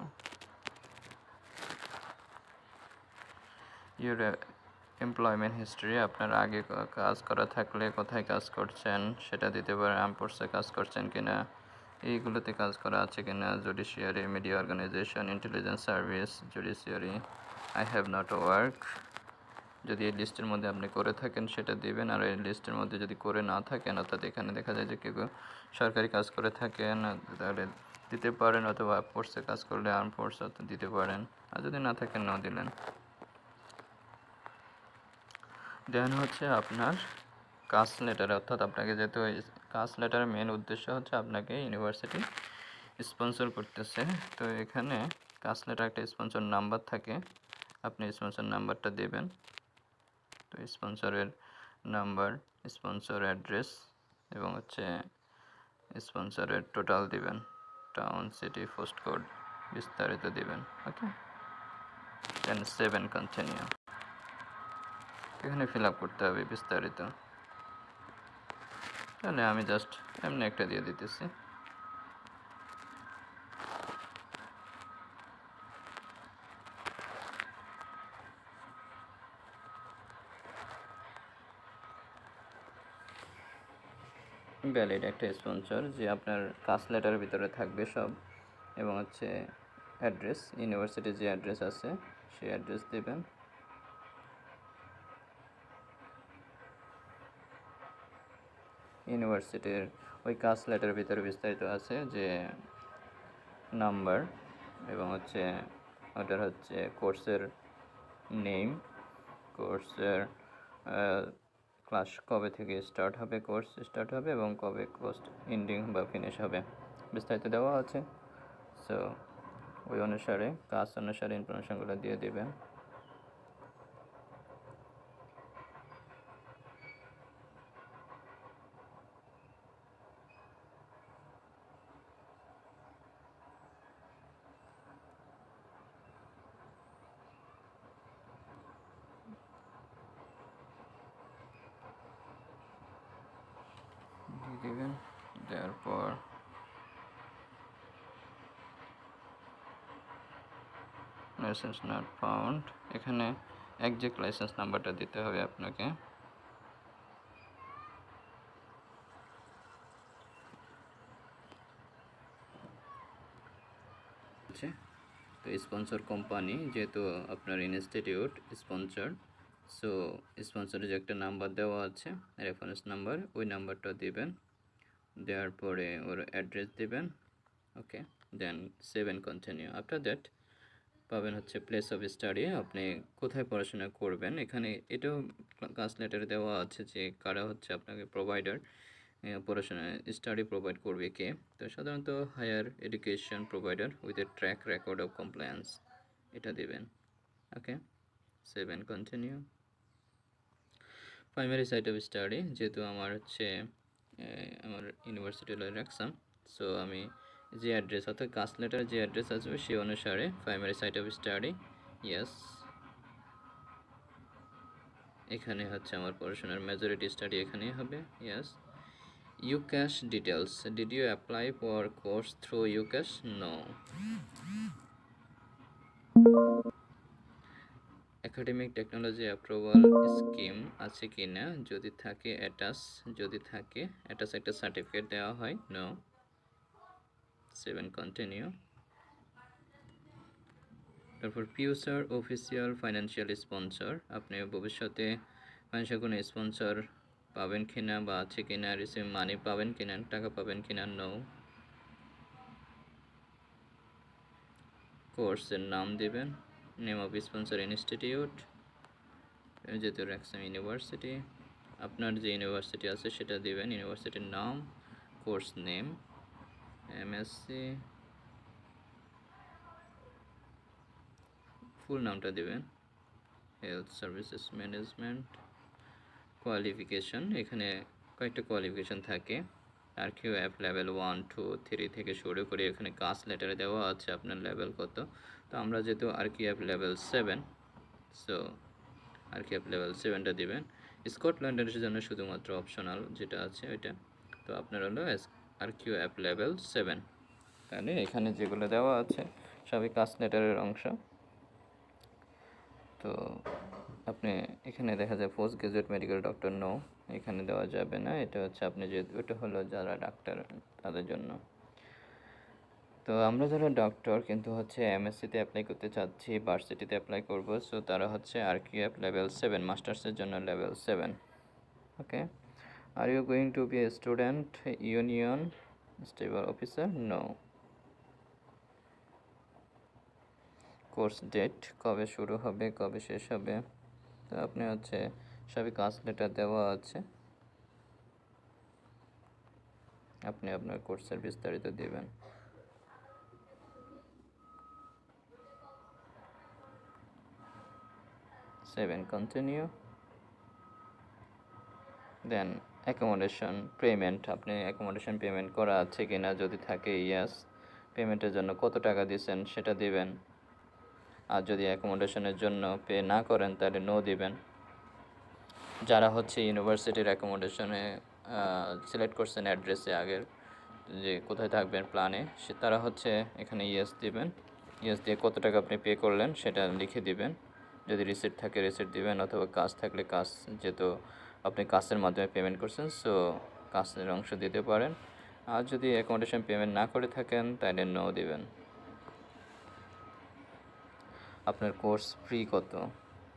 Your employment history, আপনার আগে কাজ করা থাকলে কোথায় কাজ করছেন সেটা দিতে পারেন। আর্ম ফোর্সে কাজ করছেন কিনা, এইগুলোতে কাজ করা আছে কিনা, judiciary, media organisation, intelligence service, judiciary, I have not work. যদি এই লিস্টের মধ্যে আপনি করে থাকেন সেটা দিবেন, আর এই লিস্টের মধ্যে যদি করে না থাকেন, অর্থাৎ এখানে দেখা যায় যে কেউ সরকারি কাজ করে থাকেন তাহলে দিতে পারেন, অথবা ফোর্সে কাজ করলে আর্ম ফোর্স দিতে পারেন, আর যদি না থাকেন ন দিলেন। দেন হচ্ছে আপনার কাস্ট লেটার, অর্থাৎ আপনাকে যেহেতু কাস্ট লেটারের মেন উদ্দেশ্য হচ্ছে আপনাকে ইউনিভার্সিটি স্পন্সর করতেছে, তো এখানে কাস্ট লেটার একটা স্পন্সর নাম্বার থাকে, আপনি স্পন্সর নাম্বারটা দেবেন। তো স্পন্সরের নাম্বার, স্পন্সর অ্যাড্রেস, এবং হচ্ছে স্পন্সরের টোটাল দিবেন, টাউন, সিটি, পোস্ট কোড বিস্তারিত দিবেন। Okay, then save and continue. এখানে ফিল আপ করতে হবে বিস্তারিত। তাহলে আমি জাস্ট এমনি একটা দিয়ে দিতেছি। ভ্যালিড একটা স্পন্সর যে আপনার কাস্ট লেটারের ভিতরে থাকবে সব, এবং হচ্ছে অ্যাড্রেস, ইউনিভার্সিটির যে অ্যাড্রেস আছে সেই অ্যাড্রেস দেবেন। ইউনিভার্সিটির ওই কাস্ট লেটারের ভিতরে বিস্তারিত আছে যে নাম্বার, এবং হচ্ছে ওটার হচ্ছে কোর্সের নেম, কোর্সের ক্লাস কবে থেকে স্টার্ট হবে, কোর্স স্টার্ট হবে, এবং কবে কোর্স এন্ডিং বা ফিনিশ হবে বিস্তারিত দেওয়া আছে। সো ওই অনুসারে কাজ অনুসারে ইনফরমেশনগুলো দিয়ে দেবেন। দিয়ে দেবেন, দেওয়ার পর লাইসেন্স নট ফাউন্ড, এখানে একজ্যাক্ট লাইসেন্স নাম্বারটা দিতে হবে আপনাকে। তো স্পন্সর কোম্পানি যেহেতু আপনার ইনস্টিটিউট স্পন্সর, সো স্পন্সরের যে একটা নাম্বার দেওয়া আছে রেফারেন্স নাম্বার, ওই নাম্বারটা দিবেন। দেওয়ার পরে ওর অ্যাড্রেস দিবেন। Okay, then save and continue. After that পাবেন হচ্ছে প্লেস অফ স্টাডি, আপনি কোথায় পড়াশোনা করবেন। এখানে এটাও কাস্ট লেটারে দেওয়া আছে যে কারা হচ্ছে আপনাকে প্রোভাইডার, পড়াশোনা স্টাডি প্রোভাইড করবে কে। তো সাধারণত higher education provider with a track record of compliance, এটা দেবেন। Okay, save and continue. Primary site of study, যেহেতু আমার হচ্ছে আমার ইউনিভার্সিটি হলো রাখসাম, সো আমি যে অ্যাড্রেস অর্থাৎ কাস্ট লেটার যে অ্যাড্রেস আসবে সেই অনুসারে primary site of study, yes. এখানে হচ্ছে আমার পড়াশোনার মেজরিটি স্টাডি এখানেই হবে, yes. UCAS details, did you apply for course through UCAS? No. Academic technology approval scheme আছে কি না, যদি থাকে অ্যাটাচ, যদি থাকে অ্যাটাচ একটা সার্টিফিকেট দেওয়া হয়, নো। Save and continue. তারপর ফিউচার অফিসিয়াল ফাইন্যান্সিয়াল স্পন্সর, আপনি ভবিষ্যতে ফাইন্যান্সিয়াল কোনো স্পন্সর পাবেন কিনা বা আছে কিনা, রিসিভ মানি পাবেন কিনা, টাকা পাবেন কিনা, নো। কোর্সের নাম দেবেন, নেম অফ স্পন্সর ইনস্টিটিউট, যেহেতু রাকসাম ইউনিভার্সিটি, আপনার যে ইউনিভার্সিটি আছে সেটা দেবেন, ইউনিভার্সিটির নাম, কোর্স নেম, এমএসসি, ফুল নামটা দেবেন, হেলথ সার্ভিসেস ম্যানেজমেন্ট। কোয়ালিফিকেশন, এখানে কয়েকটা কোয়ালিফিকেশন থাকে, আর কিউ অ্যাপ লেভেল 1, 2, 3 থেকে শুরু করে এখানে কাস্ট লেটারে দেওয়া আছে আপনার লেভেল কত। তো আমরা যেহেতু আর কিউ অ্যাপ লেভেল 7, সো আর কিউ অ্যাপ লেভেল 7টা দেবেন। স্কটল্যান্ডের জন্য শুধুমাত্র অপশনাল যেটা আছে ওইটা, তো আপনার হলো আর কিউ অ্যাপ লেভেল 7। তাহলে এখানে যেগুলো দেওয়া আছে সবই কাস্ট লেটারের অংশ। তো আপনি এখানে দেখা যায় post graduate medical doctor, no, এখানে দেওয়া যাবে না, এটা হচ্ছে আপনি যে ওটা হলো যারা ডাক্তার তাদের জন্য। তো আমরা যারা ডক্টর কিন্তু হচ্ছে এমএসসিতে অ্যাপ্লাই করতে চাচ্ছি, ভার্সিটিতে অ্যাপ্লাই করবো, সো তারা হচ্ছে আরকিউএফ লেভেল 7, মাস্টার্সের জন্য level 7। Okay, are you going to be a student union stable officer, no. Course date, কবে শুরু হবে কবে শেষ হবে, তো আপনি হচ্ছে সবই কাস্ট লেটার দেওয়া আছে, আপনি আপনার কোর্সের বিস্তারিত দেবেন। Save and continue. Then accommodation payment, আপনি অ্যাকোমোডেশন পেমেন্ট করা আছে কি না, যদি থাকে ইয়াস, পেমেন্টের জন্য কত টাকা দিয়েছেন সেটা দিবেন। আর যদি অ্যাকোমোডেশনের জন্য পে না করেন তাহলে নো দিবেন। যারা হচ্ছে ইউনিভার্সিটির অ্যাকোমোডেশনে সিলেক্ট করছেন অ্যাড্রেসে আগের যে কোথায় থাকবেন প্ল্যানে, তারা হচ্ছে এখানে ইয়েস দিবেন। ইয়েস দিয়ে কত টাকা আপনি পে করলেন সেটা লিখে দিবেন। যদি রিসিপ্ট থাকে রিসিপ্ট দিবেন, অথবা কাজ থাকলে কাজ, যেহেতু আপনি কাজের মাধ্যমে পেমেন্ট করছেন সো কাজের অংশ দিতে পারেন। আর যদি অ্যাকোমোডেশন পেমেন্ট না করে থাকেন তাহলে নো দিবেন। আপনার কোর্স ফি কত,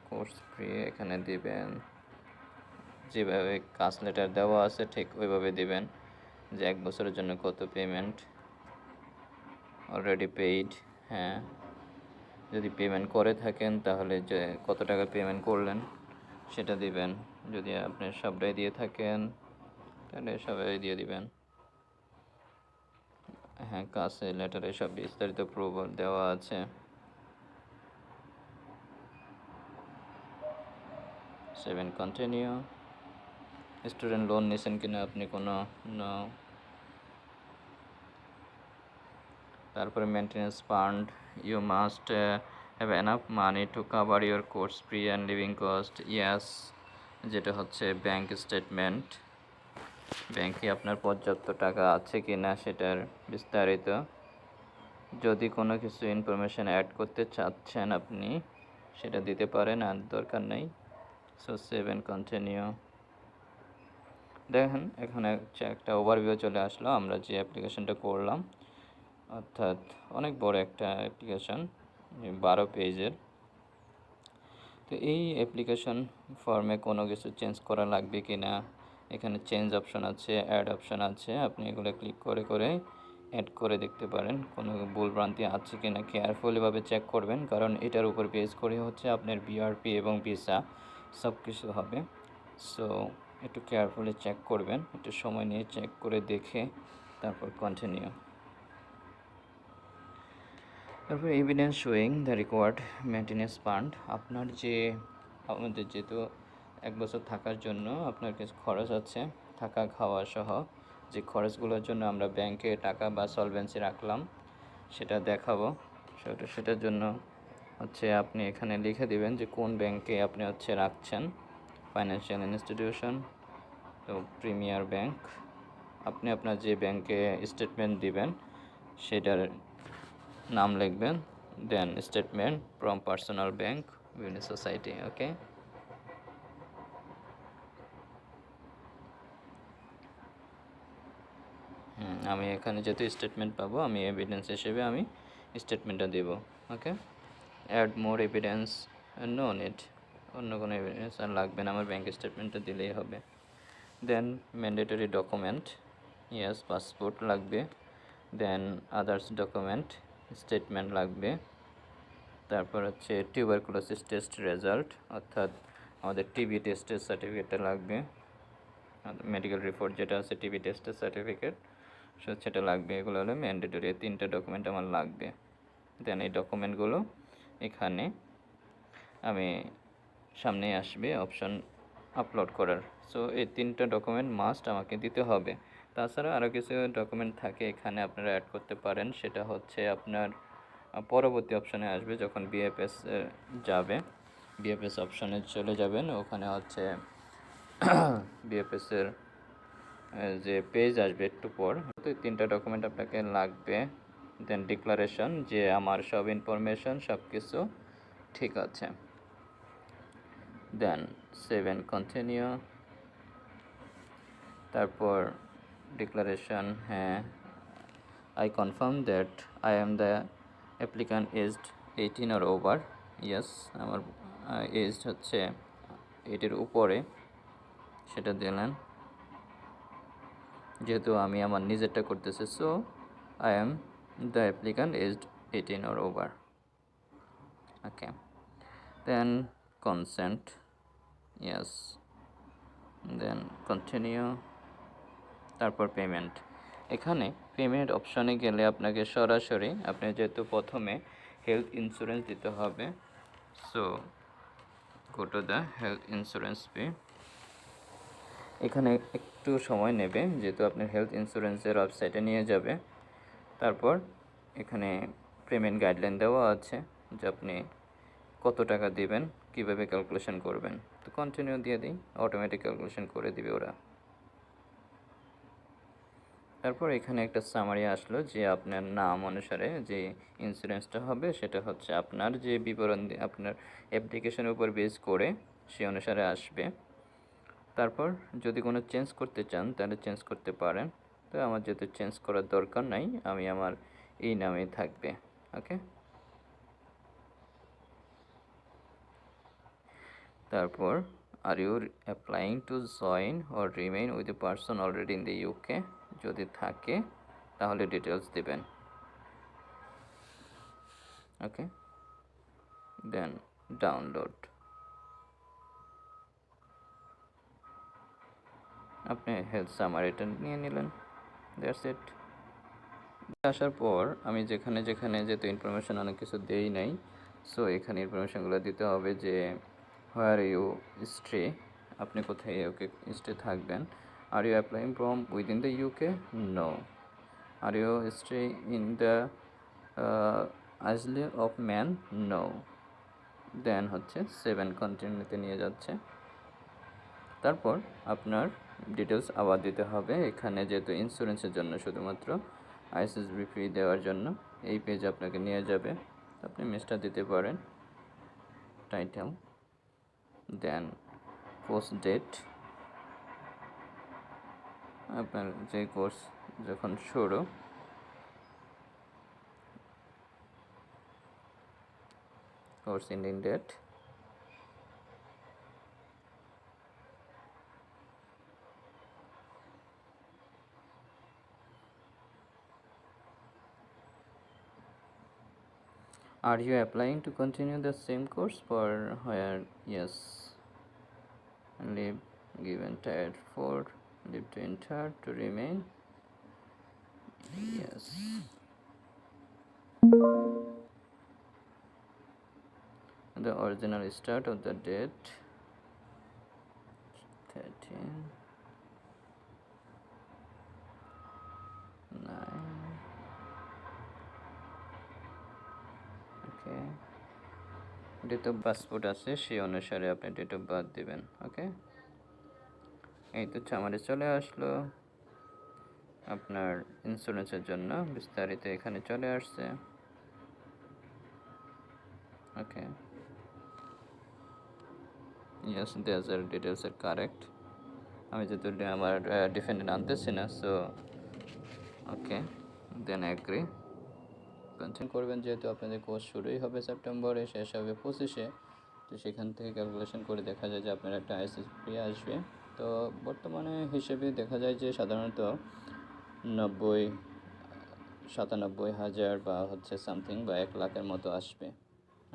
কোর্স ফি এখানে দিবেন। যেভাবে কাজ লেটার দেওয়া আছে ঠিক ওইভাবে দিবেন, যে 1 বছরের জন্য কত পেমেন্ট, অলরেডি পেইড, হ্যাঁ। যদি পেমেন্ট করে থাকেন তাহলে যে কত টাকা পেমেন্ট করলেন সেটা দিবেন। যদি আপনি সবটাই দিয়ে থাকেন তাহলে সবাই দিয়ে দিবেন। হ্যাঁ, কাছে লেটারে সব বিস্তারিত প্রুফ দেওয়া আছে। Seven continue. স্টুডেন্ট লোন নিয়েছেন কিনা আপনি কোনো, নো। তারপরে maintenance fund, you must have enough money to cover your course fee and living cost, yes. যেটা হচ্ছে ব্যাংক স্টেটমেন্ট, ব্যাংকে আপনার পর্যাপ্ত টাকা আছে কি না সেটার বিস্তারিত। যদি কোনো কিছু ইনফরমেশান অ্যাড করতে চাচ্ছেন আপনি সেটা দিতে পারেন, আর দরকার নেই। So save and continue. দেখেন এখানে হচ্ছে একটা ওভারভিউ চলে আসলো আমরা যে অ্যাপ্লিকেশনটা করলাম, অর্থাৎ অনেক বড় একটা অ্যাপ্লিকেশন, 12 পেজের। তো এই অ্যাপ্লিকেশন ফর্মে কোনো কিছু চেঞ্জ করা লাগবে কি না, এখানে চেঞ্জ অপশন আছে, অ্যাড অপশন আছে, আপনি এগুলো ক্লিক করে করে অ্যাড করে দেখতে পারেন কোনো ভুলভ্রান্তি আছে কি না। কেয়ারফুলিভাবে চেক করবেন, কারণ এটার উপর বেস করে হচ্ছে আপনার বিআরপি এবং ভিসা সব কিছু হবে। সো একটু কেয়ারফুলি চেক করবেন, একটু সময় নিয়ে চেক করে দেখে তারপর কন্টিনিউ। তারপর evidence showing the required maintenance fund, আপনার যে আমাদের যেহেতু 1 বছর থাকার জন্য আপনার কিছু খরচ আছে, থাকা খাওয়া সহ যে খরচগুলোর জন্য আমরা ব্যাংকে টাকা বা সলভেন্সি রাখলাম সেটা দেখাবো। সেটার জন্য হচ্ছে আপনি এখানে লিখে দিবেন যে কোন ব্যাংকে আপনি হচ্ছে রাখছেন। ফাইন্যান্সিয়াল ইনস্টিটিউশন, তো প্রিমিয়ার ব্যাংক, আপনি আপনার যে ব্যাংকে স্টেটমেন্ট দিবেন সেটার নাম লিখবেন, then statement from personal bank বিভিন্ন সোসাইটি, ওকে। আমি এখানে যেহেতু স্টেটমেন্ট পাবো, আমি এভিডেন্স হিসেবে আমি স্টেটমেন্টটা দেব, okay. Add more evidence, no need, অন্য কোনো এভিডেন্স আর লাগবে না, আমার ব্যাংক স্টেটমেন্টটা দিলেই হবে। দেন ম্যান্ডেটরি ডকুমেন্ট, ইয়েস, পাসপোর্ট লাগবে। দেন আদার্স ডকুমেন্ট, স্টেটমেন্ট লাগবে। তারপর হচ্ছে টিউবারকুলোসিস টেস্ট রেজাল্ট, অর্থাৎ আমাদের টিবি টেস্টের সার্টিফিকেটটা লাগবে, মেডিকেল রিপোর্ট যেটা আছে টিবি টেস্টের সার্টিফিকেট, সেটা লাগবে। এগুলো হলো ম্যান্ডেটরি, 3টা ডকুমেন্ট আমার লাগবে। দেন এই ডকুমেন্টগুলো এখানে আমি সামনে আসবে অপশন আপলোড করার। সো এই 3টা ডকুমেন্ট মাস্ট আমাকে দিতে হবে। তাছাড়া আরও কিছু ডকুমেন্ট থাকে এখানে আপনারা অ্যাড করতে পারেন, সেটা হচ্ছে আপনার পরবর্তী অপশানে আসবে যখন বিএফএস যাবে, বিএফএস অপশানে চলে যাবেন, ওখানে হচ্ছে বিএফএসের যে পেজ আসবে একটু পর, তো 3টা ডকুমেন্ট আপনাকে লাগবে। দেন ডিক্লারেশন যে আমার সব ইনফরমেশন সব কিছু ঠিক আছে। দেন সেভ অ্যান্ড কন্টিনিউ। তারপর ডিক্লারেশন, হ্যাঁ, I confirm that I am the applicant aged 18 or over, yes, আমার এজড হচ্ছে 8 উপরে, সেটা দিলেন। যেহেতু আমি আমার নিজেরটা করতেছি, so I am the applicant aged 18 or over, okay. Then consent, yes, then continue। তারপর পেমেন্ট, এখানে পেমেন্ট অপশনে গেলে আপনাকে সরাসরি, আপনি যেহেতু প্রথমে হেলথ ইন্স্যুরেন্স দিতে হবে, so go to the health insurance pay. এখানে একটু সময় নেবে, যেহেতু আপনার হেলথ ইন্স্যুরেন্সের ওয়েবসাইটে নিয়ে যাবে। তারপর এখানে পেমেন্ট গাইডলাইন দেওয়া আছে যে আপনি কত টাকা দিবেন, কীভাবে ক্যালকুলেশন করবেন। তো কন্টিনিউ দিয়ে দিই, অটোমেটিক ক্যালকুলেশন করে দিবে ওরা। তারপর এখানে একটা সামারি আসলো যে আপনার নাম অনুসারে যে ইন্স্যুরেন্সটা হবে সেটা হচ্ছে আপনার যে বিবরণ আপনার অ্যাপ্লিকেশনের উপর বেস করে সে অনুসারে আসবে। তারপর যদি কোনো চেঞ্জ করতে চান তাহলে চেঞ্জ করতে পারেন। তো আমার যেহেতু চেঞ্জ করার দরকার নাই, আমি আমার এই নামেই থাকবে। ওকে, তারপর are you applying to join or remain with a person already in the UK, যদি থাকে তাহলে ডিটেলস দেবেন। ওকে, দেন ডাউনলোড। আপনি হেলথ সামারিটা নিয়ে নিলেন, দ্যাটস ইট। আসার পর আমি যেখানে যেখানে যেহেতু ইনফরমেশান অনেক কিছু দেই নাই, সো এখানে ইনফরমেশানগুলো দিতে হবে যে হোয়ার ইউ স্টে, আপনি কোথায় ইউকে স্টে থাকবেন। Are you applying from within the UK, no. Are you stay in the Island of Man, no. Then হচ্ছে 7 কন্টিনিউতে নিয়ে যাচ্ছে। তারপর আপনার ডিটেলস আবার দিতে হবে এখানে, যেহেতু ইন্স্যুরেন্সের জন্য শুধুমাত্র আইএসএসবি ফ্রি দেওয়ার জন্য এই পেজ আপনাকে নিয়ে যাবে। আপনি মেসটা দিতে পারেন, টাইটেল, দেন পোস্ট ডেট, আপনার যে কোর্স যখন শুরু, course ending date, are you applying to continue the same course for where, yes, leave given tier 4, leave to enter to remain, yes. The original start of the date 13 9, okay. Date of passport আছে, সেই অনুসারে আপনি date of birth দেবেন। ওকে, এই তো আমাদের চলে আসলো আপনার ইন্স্যুরেন্সের জন্য বিস্তারিত এখানে চলে আসছে। ওকে, ইয়েস, দেয়ার ডিটেলস আর কারেক্ট। আমি যেহেতু আমার ডিফেন্ডেন্ট আনতেছি না, সো ওকে, দেন এগ্রি কন্টিনিউ করবেন। যেহেতু আপনাদের কোর্স শুরুই হবে সেপ্টেম্বরে, শেষ হবে 25-এ, তো সেখান থেকে ক্যালকুলেশন করে দেখা যায় যে আপনার একটা আইএসএস ফ্রি আসবে। তো বর্তমানে হিসেবে দেখা যায় যে সাধারণত 97,000 বা হচ্ছে সামথিং বা 1 লাখের মতো আসবে।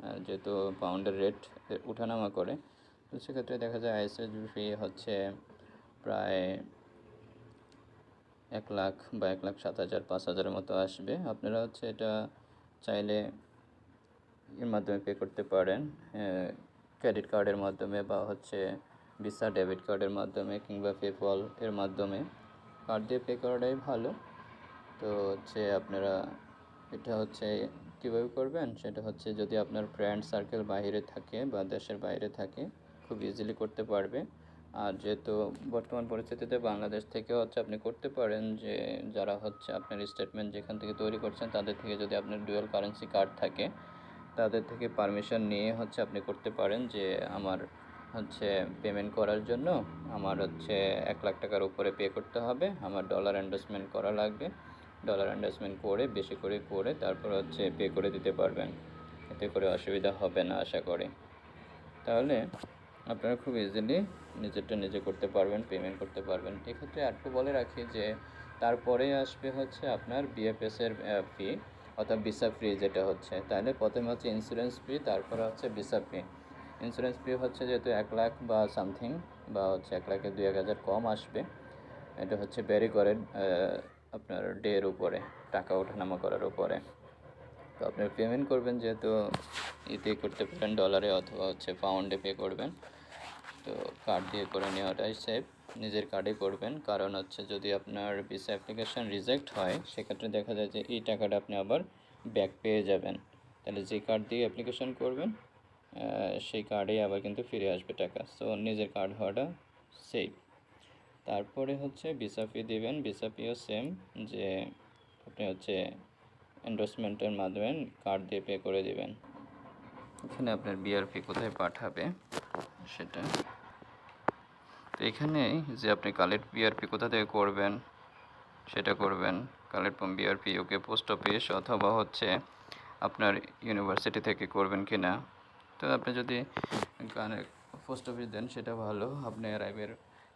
আর যেহেতু পাউন্ডের রেট উঠানামা করে, তো সেক্ষেত্রে দেখা যায় আইএসএস ফি হচ্ছে প্রায় 1 লাখ বা 1,07,000 5,000-এর মতো আসবে। আপনারা হচ্ছে এটা চাইলে এর মাধ্যমে পে করতে পারেন, ক্রেডিট কার্ডের মাধ্যমে বা হচ্ছে ভিসা ডেবিট কার্ডের মাধ্যমে কিংবা পেপল এর মাধ্যমে। কার্ড দিয়ে পে করাটাই ভালো। তো হচ্ছে আপনারা এটা হচ্ছে কীভাবে করবেন, সেটা হচ্ছে যদি আপনার ফ্রেন্ড সার্কেল বাইরে থাকে বা দেশের বাইরে থাকে, খুব ইজিলি করতে পারবে। আর যেহেতু বর্তমান পরিস্থিতিতে বাংলাদেশ থেকেও হচ্ছে আপনি করতে পারেন, যে যারা হচ্ছে আপনার স্টেটমেন্ট যেখান থেকে তৈরি করছেন তাদের থেকে যদি আপনার ডুয়াল কারেন্সি কার্ড থাকে, তাদের থেকে পারমিশন নিয়ে হচ্ছে আপনি করতে পারেন যে আমার হচ্ছে পেমেন্ট করার জন্য আমার হচ্ছে 1 লাখ টাকার উপরে পে করতে হবে, আমার ডলার এন্ডোর্সমেন্ট করা লাগবে। ডলার এন্ডোর্সমেন্ট করে বেশি করে তারপর হচ্ছে পে করে দিতে পারবেন। এতে করে অসুবিধা হবে না আশা করি। তাহলে আপনারা খুব ইজিলি নিজেরটা নিজে করতে পারবেন, পেমেন্ট করতে পারবেন। এক্ষেত্রে আরেকটু বলে রাখি যে তারপরে আসবে হচ্ছে আপনার বিএফএসের ফি, অর্থাৎ ভিসা ফ্রি যেটা হচ্ছে। তাহলে প্রথমে হচ্ছে ইন্স্যুরেন্স ফি, তারপরে হচ্ছে ভিসা ফি। ইন্স্যুরেন্স ফি হচ্ছে যেহেতু 1 লাখ বা সামথিং বা হচ্ছে 1 লাখের 2-1 হাজার কম আসবে। এটা হচ্ছে ভ্যারি করে আপনার ডের উপরে, টাকা ওঠানামা করার উপরে। তো আপনি পেমেন্ট করবেন যেহেতু এতে করতে পারেন ডলারে অথবা হচ্ছে পাউন্ডে পে করবেন। তো কার্ড দিয়ে করে নেওয়াটাই সেফ, নিজের কার্ডে করবেন, কারণ হচ্ছে যদি আপনার ভিসা অ্যাপ্লিকেশন রিজেক্ট হয় সেক্ষেত্রে দেখা যায় যে এই টাকাটা আপনি আবার ব্যাক পেয়ে যাবেন। তাহলে যে কার্ড দিয়ে অ্যাপ্লিকেশন করবেন সেই কার্ডেই আবার কিন্তু ফিরে আসবে টাকা। সো নিজের কার্ড হওয়াটা সেফ। তারপরে হচ্ছে ভিসা ফি দেবেন। ভিসা ফিও সেম, যে আপনি হচ্ছে এন্ডোর্সমেন্টের মাধ্যমে কার্ড দিয়ে পে করে দেবেন। এখানে আপনার বিআরপি কোথায় পাঠাবে সেটা, তো এখানে যে আপনি কালেক্ট বিআরপি কোথা থেকে করবেন সেটা করবেন। Collect from BRP okay post office অথবা হচ্ছে আপনার ইউনিভার্সিটি থেকে করবেন কি না। তো আপনি যদি পোস্ট অফিস দেন সেটা ভালো, আপনি অ্যারাইভের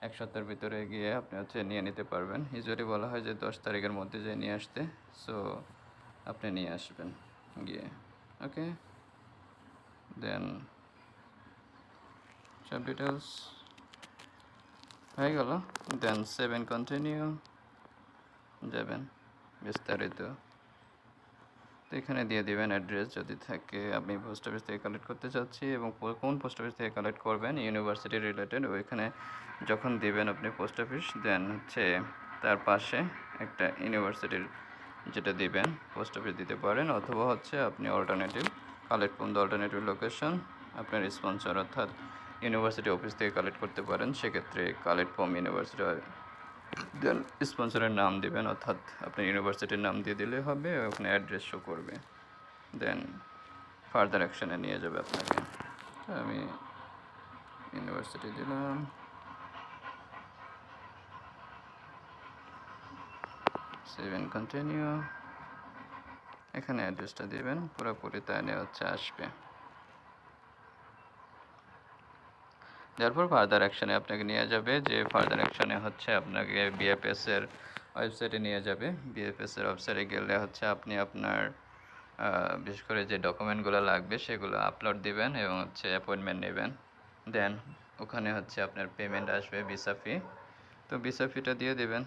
1 সপ্তাহের ভিতরে গিয়ে আপনি হচ্ছে নিয়ে নিতে পারবেন। ইউজুয়ালি বলা হয় যে 10 তারিখের মধ্যে যে নিয়ে আসতে, সো আপনি নিয়ে আসবেন গিয়ে। ওকে, দেন সব ডিটেলস হয়ে গেল। দেন 7 কন্টিনিউ যাবেন বিস্তারিত। তো এখানে দিয়ে দিবেন অ্যাড্রেস যদি থাকে, আপনি পোস্ট অফিস থেকে কালেক্ট করতে চাচ্ছি এবং কোন পোস্ট অফিস থেকে কালেক্ট করবেন ইউনিভার্সিটি রিলেটেড, ওইখানে যখন দিবেন আপনি পোস্ট অফিস, দেন হচ্ছে তার পাশে একটা ইউনিভার্সিটির যেটা দিবেন পোস্ট অফিস দিতে পারেন, অথবা হচ্ছে আপনি alternative collect from the alternative location আপনার স্পন্সর অর্থাৎ ইউনিভার্সিটি অফিস থেকে কালেক্ট করতে পারেন। সেক্ষেত্রে কালেক্ট ফ্রম ইউনিভার্সিটি, দেন স্পন্সরের নাম দিবেন, অর্থাৎ আপনার ইউনিভার্সিটির নাম দিয়ে দিলে হবে, ওখানে অ্যাড্রেস শো করবে, দেন ফার্দার অ্যাকশানে নিয়ে যাবে আপনাকে। আমি ইউনিভার্সিটি দিলাম, 7 কন্টিনিউ, এখানে অ্যাড্রেসটা দিবেন পুরোপুরি, তাহলে হচ্ছে আসবে। তারপর ফার্দার অ্যাকশানে আপনাকে নিয়ে যাবে, যে ফার্দার অ্যাকশানে হচ্ছে আপনাকে বিএফএসের ওয়েবসাইটে নিয়ে যাবে। বিএফএসের ওয়েবসাইটে গেলে হচ্ছে আপনি আপনার বিশেষ করে যে ডকুমেন্টগুলো লাগবে সেগুলো আপলোড দিবেন এবং হচ্ছে অ্যাপয়েন্টমেন্ট নেবেন। দেন ওখানে হচ্ছে আপনার পেমেন্ট আসবে ভিসা ফি, তো ভিসা ফিটা দিয়ে দেবেন।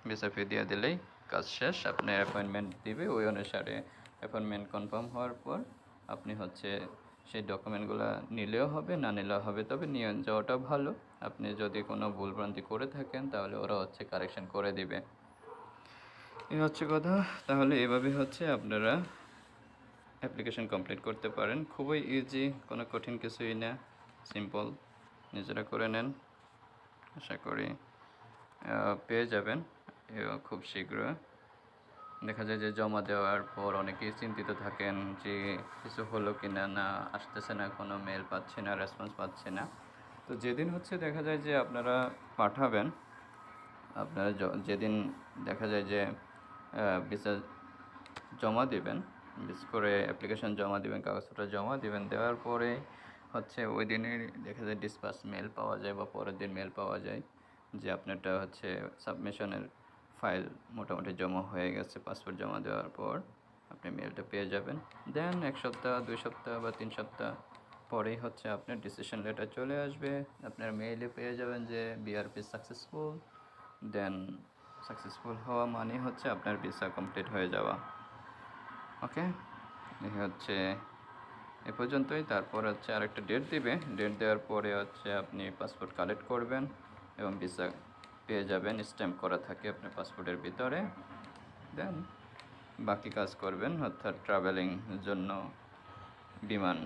ভিসা ফি দিয়ে দিলেই কাজ শেষ। আপনার অ্যাপয়েন্টমেন্ট দিবে, ওই অনুসারে অ্যাপয়েন্টমেন্ট কনফার্ম হওয়ার পর আপনি হচ্ছে সেই ডকুমেন্টগুলো নিলেও হবে, না নিলেও হবে, তবে নিয়ে যাওয়াটা ভালো। আপনি যদি কোনো ভুলভ্রান্তি করে থাকেন তাহলে ওরা হচ্ছে কারেকশন করে দিবে। এই হচ্ছে কথা। তাহলে এভাবে হচ্ছে আপনারা অ্যাপ্লিকেশন কমপ্লিট করতে পারেন। খুবই ইজি, কোনো কঠিন কিছুই না, সিম্পল। নিজেরা করে নেন, আশা করি পেয়ে যাবেন খুব শীঘ্র। দেখা যায় যে জমা দেওয়ার পর অনেকেই চিন্তিত থাকেন যে কিছু হলো কি না, না আসতেছে না, কোনো মেল পাচ্ছি না, রেসপন্স পাচ্ছি না। তো যেদিন হচ্ছে দেখা যায় যে আপনারা পাঠাবেন, আপনারা যেদিন দেখা যায় যে ভিসা জমা দেবেন, বিশেষ করে অ্যাপ্লিকেশন জমা দেবেন, কাগজপত্র জমা দেবেন, দেওয়ার পরে হচ্ছে ওই দিনই দেখা যায় ডিসপাস মেল পাওয়া যায় বা পরের দিন মেল পাওয়া যায় যে আপনারটা হচ্ছে সাবমিশনের ফাইল মোটামুটি জমা হয়ে গেছে। পাসপোর্ট জমা দেওয়ার পর আপনি মেলটা পেয়ে যাবেন। দেন 1 সপ্তাহ, 2 সপ্তাহ বা 3 সপ্তাহ পরেই হচ্ছে আপনার ডিসিশন লেটার চলে আসবে। আপনার মেইলে পেয়ে যাবেন যে বিআরপি সাকসেসফুল। দেন সাকসেসফুল হওয়া মানে হচ্ছে আপনার ভিসা কমপ্লিট হয়ে যাওয়া। ওকে, এই হচ্ছে এ পর্যন্তই। তারপর হচ্ছে আরেকটা ডেট দিবে, ডেট দেওয়ার পরে হচ্ছে আপনি পাসপোর্ট কালেক্ট করবেন এবং ভিসা পেয়ে যাবেন, স্ট্যাম্প করা থাকে আপনার পাসপোর্টের ভিতরে। দেন বাকি কাজ করবেন, অর্থাৎ ট্রাভেলিং জন্য বিমান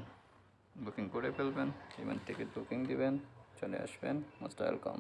বুকিং করে ফেলবেন, বিমান টিকিট বুকিং দিবেন, চলে আসবেন। Most welcome.